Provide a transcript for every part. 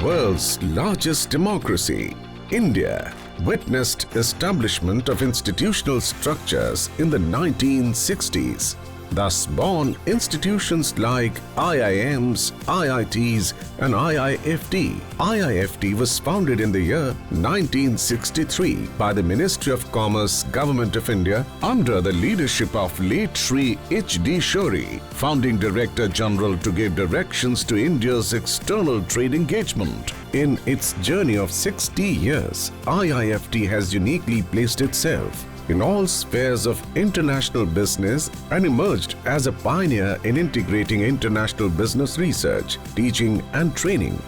world's largest democracy, India witnessed establishment of institutional structures in the 1960s. Thus born institutions like IIMs, IITs and IIFT. IIFT was founded in the year 1963 by the Ministry of Commerce, Government of India under the leadership of late Shri H.D. Shori, Founding Director General, to give directions to India's external trade engagement. In its journey of 60 years, IIFT has uniquely placed itself in all spheres of international business and emerged as a pioneer in integrating international business research, teaching and training.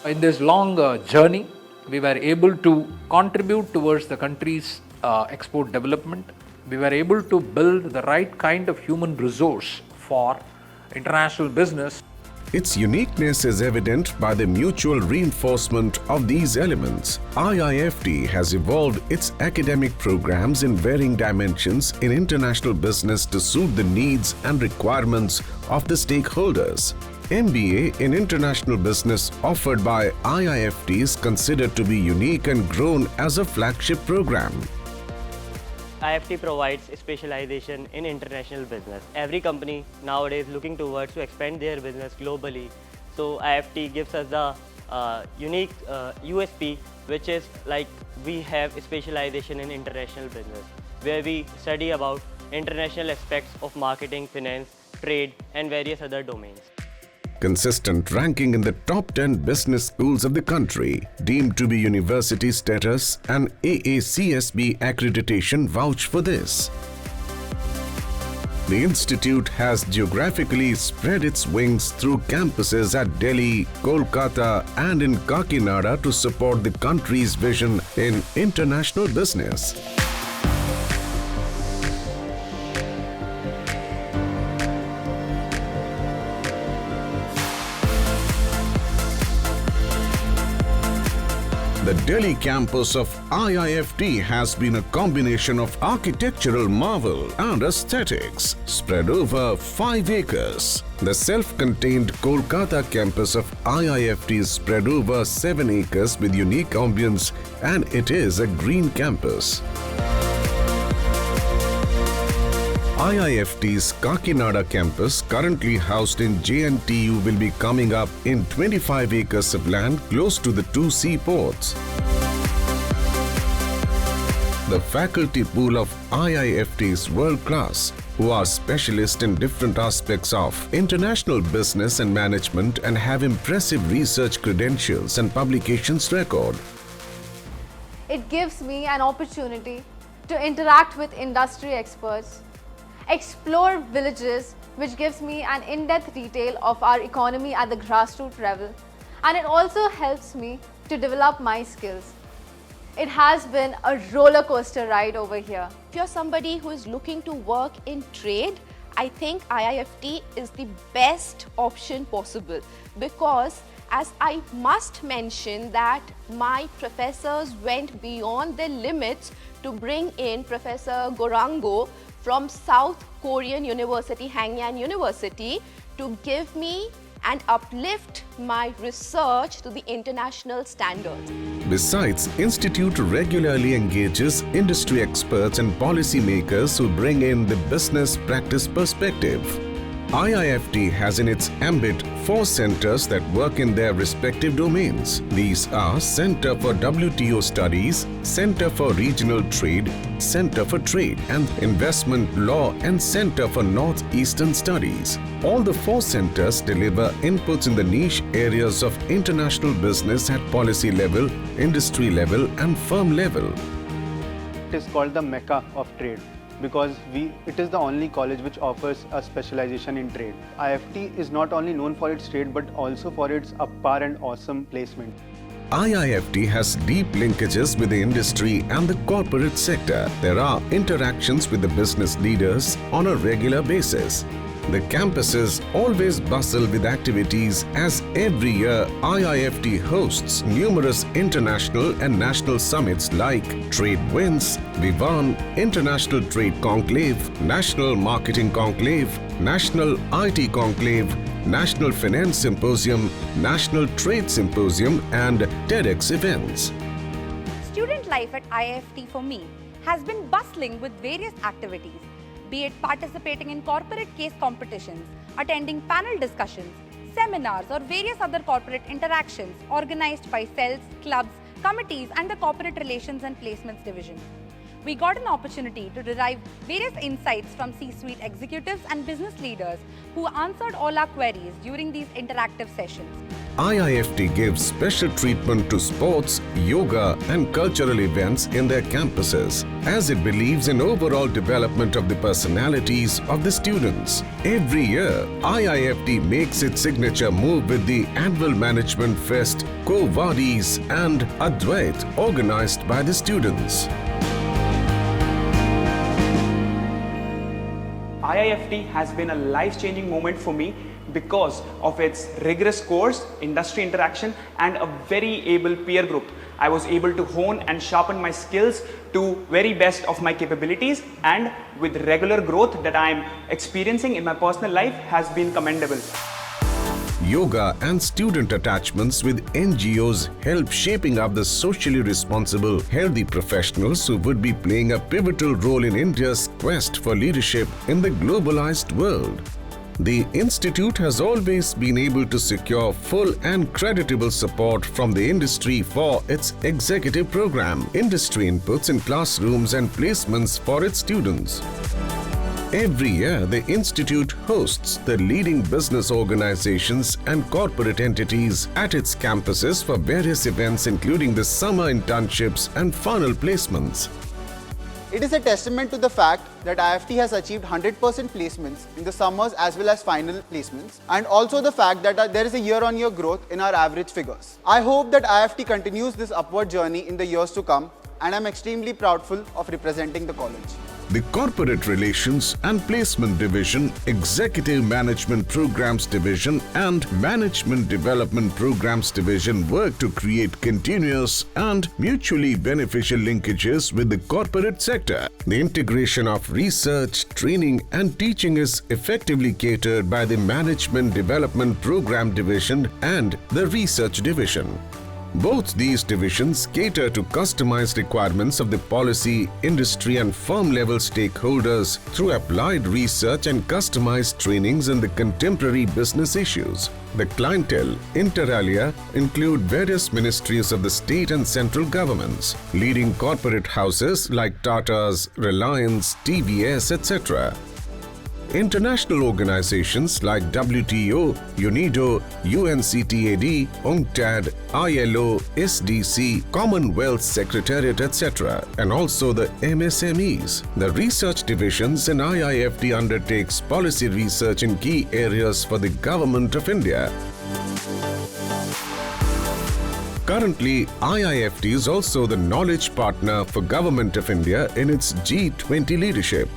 In this long journey, we were able to contribute towards the country's export development. We were able to build the right kind of human resource for international business. Its uniqueness is evident by the mutual reinforcement of these elements. IIFT has evolved its academic programs in varying dimensions in international business to suit the needs and requirements of the stakeholders. MBA in International Business offered by IIFT is considered to be unique and grown as a flagship program. IFT provides specialization in international business. Every company nowadays looking towards to expand their business globally. So IFT gives us the unique USP, which is like we have specialization in international business, where we study about international aspects of marketing, finance, trade and various other domains. Consistent ranking in the top 10 business schools of the country, deemed to be university status, and AACSB accreditation vouch for this. The institute has geographically spread its wings through campuses at Delhi, Kolkata and in Kakinada to support the country's vision in international business. The Delhi campus of IIFT has been a combination of architectural marvel and aesthetics spread over 5 acres. The self-contained Kolkata campus of IIFT is spread over 7 acres with unique ambience, and it is a green campus. IIFT's Kakinada campus, currently housed in JNTU, will be coming up in 25 acres of land close to the 2 seaports. The faculty pool of IIFT is world-class, who are specialists in different aspects of international business and management and have impressive research credentials and publications record. It gives me an opportunity to interact with industry experts, explore villages, which gives me an in-depth detail of our economy at the grassroots level, and it also helps me to develop my skills. It has been a roller coaster ride over here. If you're somebody who is looking to work in trade, I think IIFT is the best option possible, because as I must mention that my professors went beyond their limits to bring in Professor Gorango from South Korean University, Hanyang University, to give me and uplift my research to the international standards. Besides, Institute regularly engages industry experts and policymakers who bring in the business practice perspective. IIFT has in its ambit 4 centers that work in their respective domains. These are Center for WTO Studies, Center for Regional Trade, Center for Trade and Investment Law and Center for Northeastern Studies. All the 4 centers deliver inputs in the niche areas of international business at policy level, industry level and firm level. It is called the Mecca of trade, because it is the only college which offers a specialization in trade. IFT is not only known for its trade but also for its par and awesome placement. IIFT has deep linkages with the industry and the corporate sector. There are interactions with the business leaders on a regular basis. The campuses always bustle with activities, as every year IIFT hosts numerous international and national summits like Trade Winds, Vivan, International Trade Conclave, National Marketing Conclave, National IT Conclave, National Finance Symposium, National Trade Symposium and TEDx events. Student life at IIFT for me has been bustling with various activities, be it participating in corporate case competitions, attending panel discussions, seminars or various other corporate interactions organized by cells, clubs, committees and the Corporate Relations and Placements Division. We got an opportunity to derive various insights from C-suite executives and business leaders who answered all our queries during these interactive sessions. IIFT gives special treatment to sports, yoga and cultural events in their campuses as it believes in overall development of the personalities of the students. Every year, IIFT makes its signature move with the annual Management Fest, Kovadis and Advait organized by the students. IIFT has been a life-changing moment for me because of its rigorous course, industry interaction and a very able peer group. I was able to hone and sharpen my skills to very best of my capabilities, and with regular growth that I am experiencing in my personal life has been commendable. Yoga and student attachments with NGOs help shaping up the socially responsible, healthy professionals who would be playing a pivotal role in India's quest for leadership in the globalized world. The Institute has always been able to secure full and creditable support from the industry for its executive program, industry inputs in classrooms and placements for its students. Every year, the Institute hosts the leading business organizations and corporate entities at its campuses for various events including the summer internships and funnel placements. It is a testament to the fact that IIFT has achieved 100% placements in the summers as well as final placements, and also the fact that there is a year-on-year growth in our average figures. I hope that IIFT continues this upward journey in the years to come, and I'm extremely proudful of representing the college. The Corporate Relations and Placement Division, Executive Management Programs Division and Management Development Programs Division work to create continuous and mutually beneficial linkages with the corporate sector. The integration of research, training and teaching is effectively catered by the Management Development Program Division and the Research Division. Both these divisions cater to customized requirements of the policy, industry and firm-level stakeholders through applied research and customized trainings in the contemporary business issues. The clientele, inter alia, include various ministries of the state and central governments, leading corporate houses like Tata's, Reliance, TVS, etc. International organizations like WTO, UNIDO, UNCTAD, UNCTAD, ILO, SDC, Commonwealth Secretariat, etc. and also the MSMEs. The research divisions in IIFT undertakes policy research in key areas for the Government of India. Currently, IIFT is also the knowledge partner for Government of India in its G20 leadership.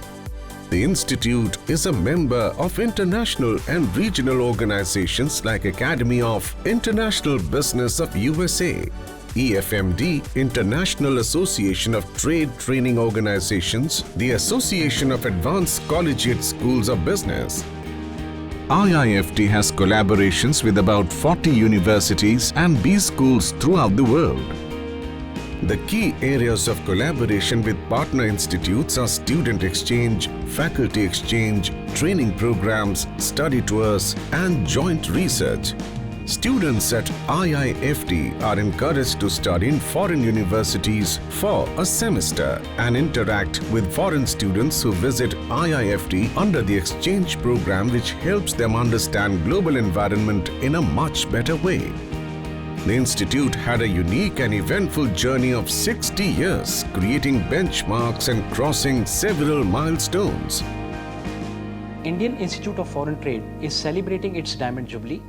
The Institute is a member of international and regional organizations like Academy of International Business of USA, EFMD, International Association of Trade Training Organizations, the Association of Advanced Collegiate Schools of Business. IIFT has collaborations with about 40 universities and B schools throughout the world. The key areas of collaboration with partner institutes are student exchange, faculty exchange, training programs, study tours, and joint research. Students at IIFT are encouraged to study in foreign universities for a semester and interact with foreign students who visit IIFT under the exchange program, which helps them understand global environment in a much better way. The Institute had a unique and eventful journey of 60 years, creating benchmarks and crossing several milestones. Indian Institute of Foreign Trade is celebrating its Diamond Jubilee.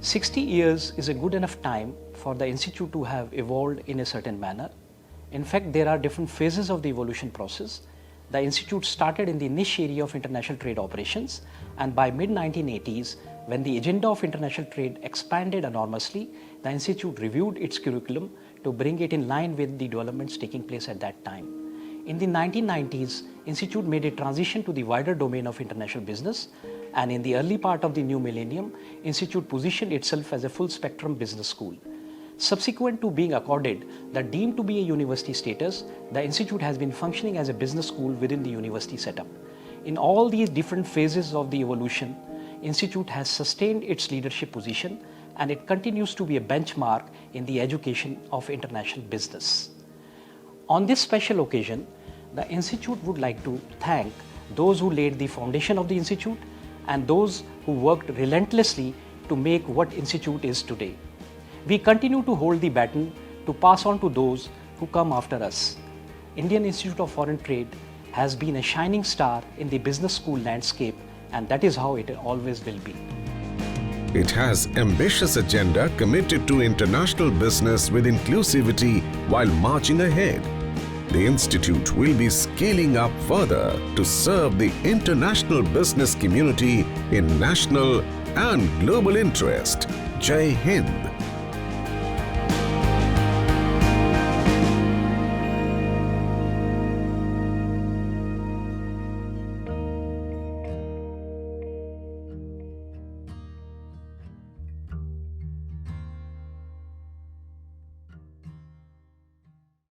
60 years is a good enough time for the Institute to have evolved in a certain manner. In fact, there are different phases of the evolution process. The Institute started in the niche area of international trade operations, and by mid-1980s, when the agenda of international trade expanded enormously, the Institute reviewed its curriculum to bring it in line with the developments taking place at that time. In the 1990s, Institute made a transition to the wider domain of international business And in the early part of the new millennium, Institute positioned itself as a full-spectrum business school. Subsequent to being accorded the deemed to be a university status, the Institute has been functioning as a business school within the university setup. In all these different phases of the evolution, Institute has sustained its leadership position, and it continues to be a benchmark in the education of international business. On this special occasion, the Institute would like to thank those who laid the foundation of the Institute and those who worked relentlessly to make what Institute is today. We continue to hold the baton to pass on to those who come after us. Indian Institute of Foreign Trade has been a shining star in the business school landscape, and that is how it always will be. It has ambitious agenda committed to international business with inclusivity while marching ahead. The Institute will be scaling up further to serve the international business community in national and global interest. Jai Hind.